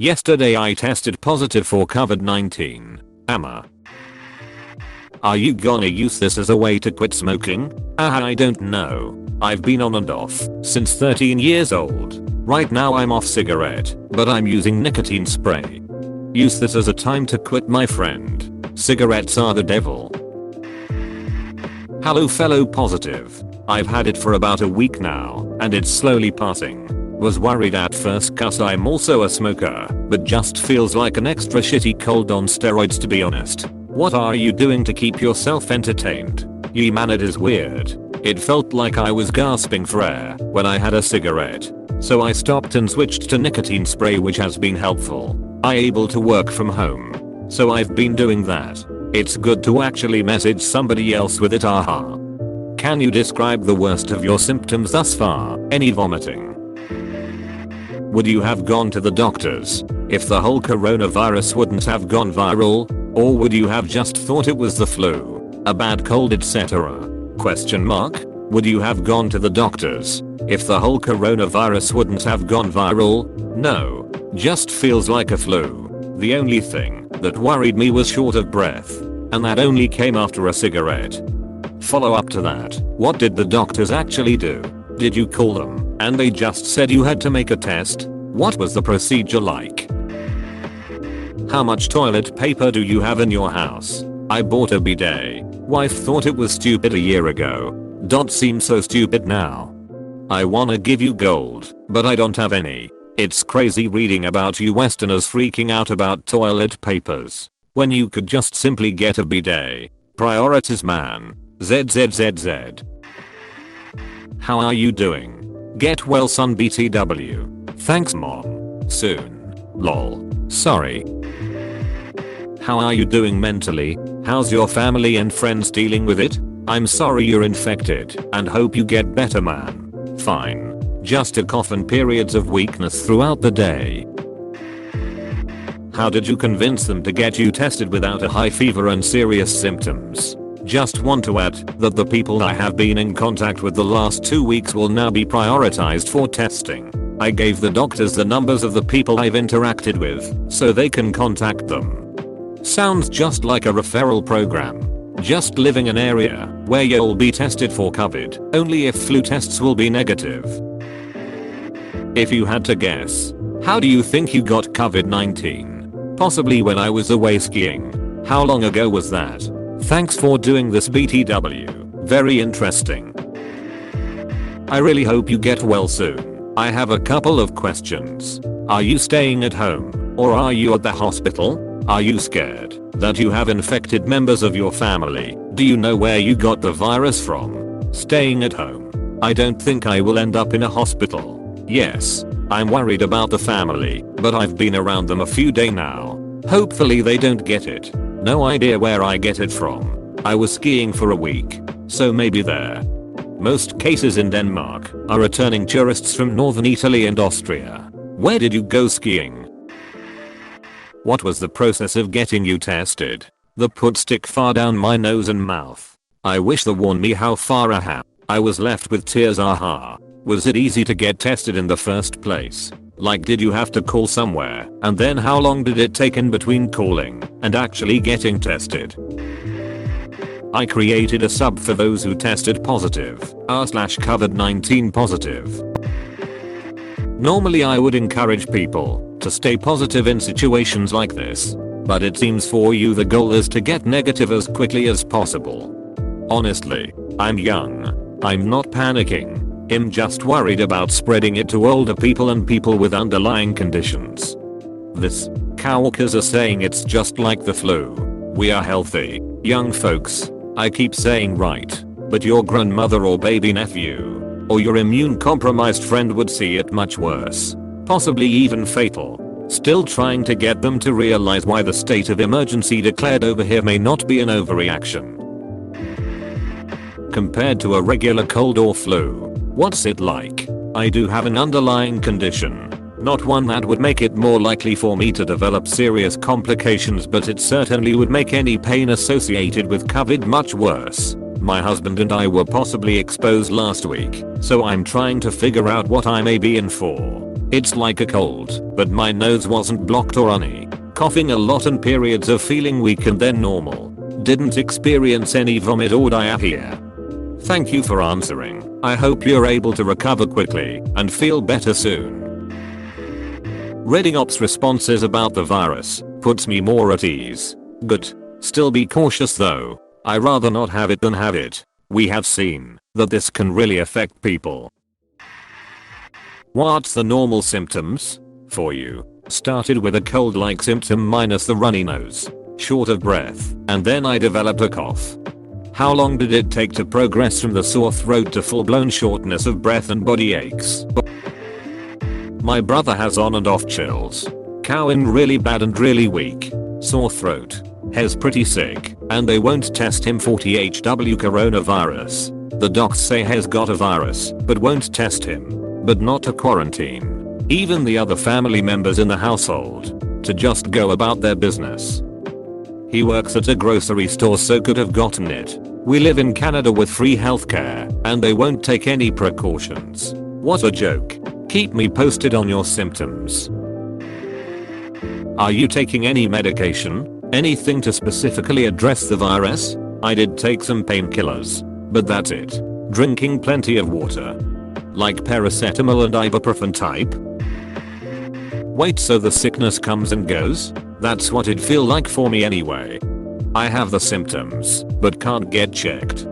Yesterday I tested positive for COVID-19. Are you gonna use this as a way to quit smoking? I don't know. I've been on and off since 13 years old. Right now I'm off cigarette, but I'm using nicotine spray. Use this as a time to quit, my friend. Cigarettes are the devil. Hello fellow positive. I've had it for about a week now, and it's slowly passing. Was worried at first cause I'm also a smoker, but just feels like an extra shitty cold on steroids to be honest. What are you doing to keep yourself entertained? Ye man, it is weird. It felt like I was gasping for air when I had a cigarette. So I stopped and switched to nicotine spray, which has been helpful. I able to work from home. So I've been doing that. It's good to actually message somebody else with it. Aha. Can you describe the worst of your symptoms thus far? Any vomiting? Would you have gone to the doctors if the whole coronavirus wouldn't have gone viral? Or would you have just thought it was the flu, a bad cold, etc.? Question mark. Would you have gone to the doctors if the whole coronavirus wouldn't have gone viral? No. Just feels like a flu. The only thing that worried me was short of breath, and that only came after a cigarette. Follow up to that, what did the doctors actually do? Did you call them and they just said you had to make a test? What was the procedure like? How much toilet paper do you have in your house? I bought a bidet. Wife thought it was stupid a year ago. Seems so stupid now. I wanna give you gold, but I don't have any. It's crazy reading about you Westerners freaking out about toilet papers when you could just simply get a bidet. Priorities, man. ZZZZ. How are you doing? Get well son BTW. Thanks mom. Soon. Lol. Sorry. How are you doing mentally? How's your family and friends dealing with it? I'm sorry you're infected and hope you get better, man. Fine. Just a cough and periods of weakness throughout the day. How did you convince them to get you tested without a high fever and serious symptoms? Just want to add that the people I have been in contact with the last 2 weeks will now be prioritized for testing. I gave the doctors the numbers of the people I've interacted with so they can contact them. Sounds just like a referral program. Just living an area where you'll be tested for COVID, only if flu tests will be negative. If you had to guess, how do you think you got COVID-19? Possibly when I was away skiing. How long ago was that? Thanks for doing this BTW. Very interesting. I really hope you get well soon. I have a couple of questions. Are you staying at home or are you at the hospital? Are you scared that you have infected members of your family? Do you know where you got the virus from? Staying at home. I don't think I will end up in a hospital. Yes, I'm worried about the family, but I've been around them a few days now. Hopefully they don't get it. No idea where I get it from. I was skiing for a week, so maybe there. Most cases in Denmark are returning tourists from northern Italy and Austria. Where did you go skiing? What was the process of getting you tested? The put stick far down my nose and mouth. I wish they warned me how far I have. I was left with tears. Aha. Was it easy to get tested in the first place? Like, did you have to call somewhere? And then how long did it take in between calling and actually getting tested? I created a sub for those who tested positive, r/COVID-19 positive. Normally I would encourage people to stay positive in situations like this, but it seems for you the goal is to get negative as quickly as possible. Honestly, I'm young. I'm not panicking. I'm just worried about spreading it to older people and people with underlying conditions. This coworkers are saying it's just like the flu. We are healthy, young folks. I keep saying right, but your grandmother or baby nephew or your immune compromised friend would see it much worse. Possibly even fatal. Still trying to get them to realize why the state of emergency declared over here may not be an overreaction. Compared to a regular cold or flu, what's it like? I do have an underlying condition. Not one that would make it more likely for me to develop serious complications, but it certainly would make any pain associated with COVID much worse. My husband and I were possibly exposed last week, so I'm trying to figure out what I may be in for. It's like a cold, but my nose wasn't blocked or runny. Coughing a lot and periods of feeling weak and then normal. Didn't experience any vomit or diarrhea. Thank you for answering. I hope you're able to recover quickly and feel better soon. Reading ops responses about the virus puts me more at ease. Good. Still be cautious though. I rather not have it than have it. We have seen that this can really affect people. What's the normal symptoms for you? Started with a cold-like symptom minus the runny nose, short of breath, and then I developed a cough. How long did it take to progress from the sore throat to full-blown shortness of breath and body aches? My brother has on and off chills. Cowing really bad and really weak. Sore throat. Hair's pretty sick, and they won't test him for THW coronavirus. The docs say he's got a virus, but won't test him. But not to quarantine. Even the other family members in the household. To just go about their business. He works at a grocery store so could have gotten it. We live in Canada with free healthcare, and they won't take any precautions. What a joke. Keep me posted on your symptoms. Are you taking any medication? Anything to specifically address the virus? I did take some painkillers, but that's it. Drinking plenty of water. Like paracetamol and ibuprofen type? Wait, so the sickness comes and goes? That's what it feel like for me anyway. I have the symptoms, but can't get checked.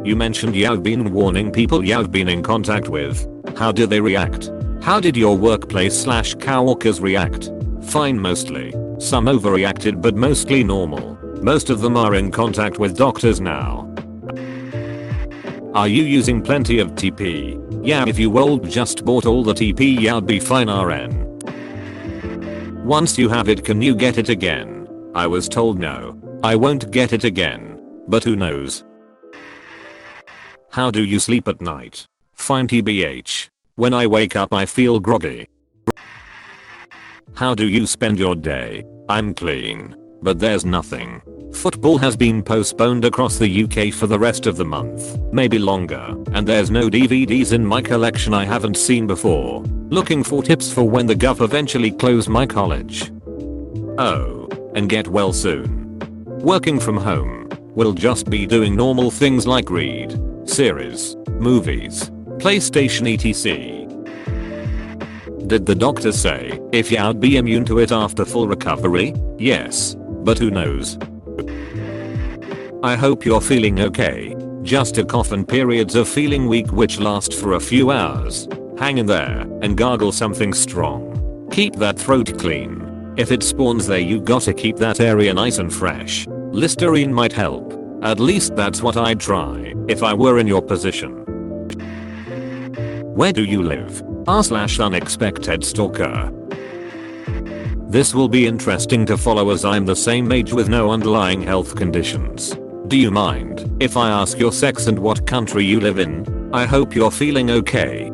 You mentioned you've been warning people you've been in contact with. How did they react? How did your workplace/coworkers react? Fine mostly. Some overreacted but mostly normal. Most of them are in contact with doctors now. Are you using plenty of TP? Yeah, if you old just bought all the TP you'd be fine RN. Once you have it, can you get it again? I was told no. I won't get it again. But who knows? How do you sleep at night? Fine TBH. When I wake up I feel groggy. How do you spend your day? I'm clean. But there's nothing. Football has been postponed across the UK for the rest of the month, maybe longer, and there's no DVDs in my collection I haven't seen before. Looking for tips for when the gov eventually close my college. Oh, and get well soon. Working from home. Will just be doing normal things like read, series, movies, PlayStation etc. Did the doctor say if you'd be immune to it after full recovery? Yes, but who knows? I hope you're feeling okay. Just a cough and periods of feeling weak which last for a few hours. Hang in there and gargle something strong. Keep that throat clean. If it spawns there you gotta keep that area nice and fresh. Listerine might help. At least that's what I'd try if I were in your position. Where do you live? r/unexpected stalker. This will be interesting to follow as I'm the same age with no underlying health conditions. Do you mind if I ask your sex and what country you live in? I hope you're feeling okay.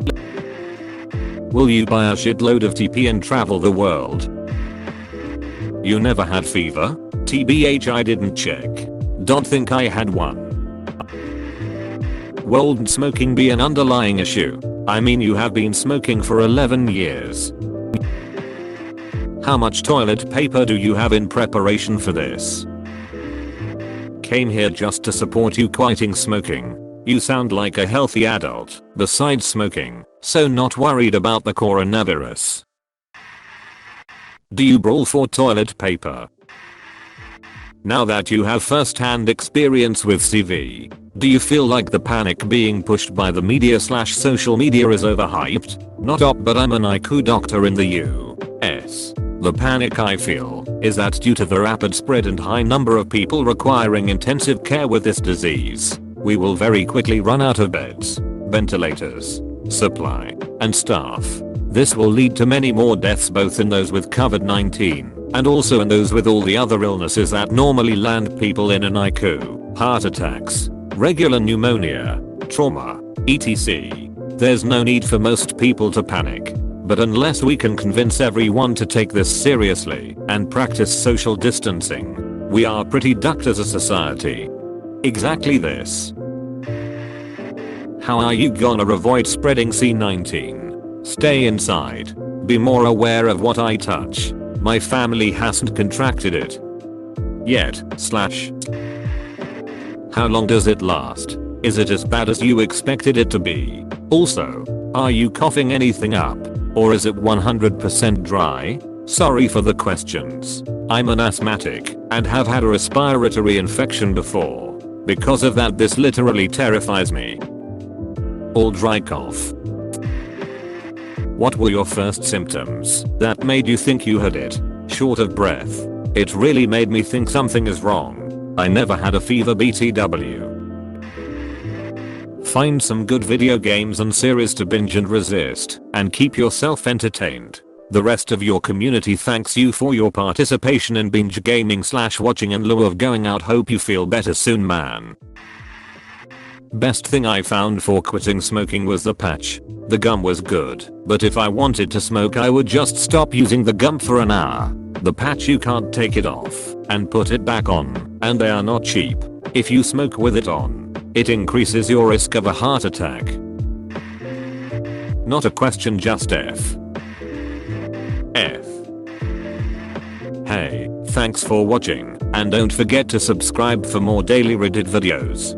Will you buy a shitload of TP and travel the world? You never had fever? TBH, I didn't check. Don't think I had one. Won't smoking be an underlying issue? I mean, you have been smoking for 11 years. How much toilet paper do you have in preparation for this? Came here just to support you quitting smoking. You sound like a healthy adult, besides smoking, so not worried about the coronavirus. Do you brawl for toilet paper? Now that you have first-hand experience with CV, do you feel like the panic being pushed by the media/social media is overhyped? Not op, but I'm an IQ doctor in the US. The panic I feel is that due to the rapid spread and high number of people requiring intensive care with this disease, we will very quickly run out of beds, ventilators, supply, and staff. This will lead to many more deaths, both in those with COVID-19 and also in those with all the other illnesses that normally land people in an ICU, heart attacks, regular pneumonia, trauma, etc. There's no need for most people to panic. But unless we can convince everyone to take this seriously and practice social distancing, we are pretty ducked as a society. Exactly this. How are you gonna avoid spreading C19? Stay inside. Be more aware of what I touch. My family hasn't contracted it yet. How long does it last? Is it as bad as you expected it to be? Also, are you coughing anything up? Or is it 100% dry? Sorry for the questions. I'm an asthmatic and have had a respiratory infection before. Because of that, this literally terrifies me. All dry cough. What were your first symptoms that made you think you had it? Short of breath. It really made me think something is wrong. I never had a fever BTW. Find some good video games and series to binge and resist, and keep yourself entertained. The rest of your community thanks you for your participation in binge gaming / watching in lieu of going out. Hope you feel better soon, man. Best thing I found for quitting smoking was the patch. The gum was good, but if I wanted to smoke I would just stop using the gum for an hour. The patch, you can't take it off and put it back on, and they are not cheap. If you smoke with it on, it increases your risk of a heart attack. Not a question, just F. Hey, thanks for watching, and don't forget to subscribe for more daily Reddit videos.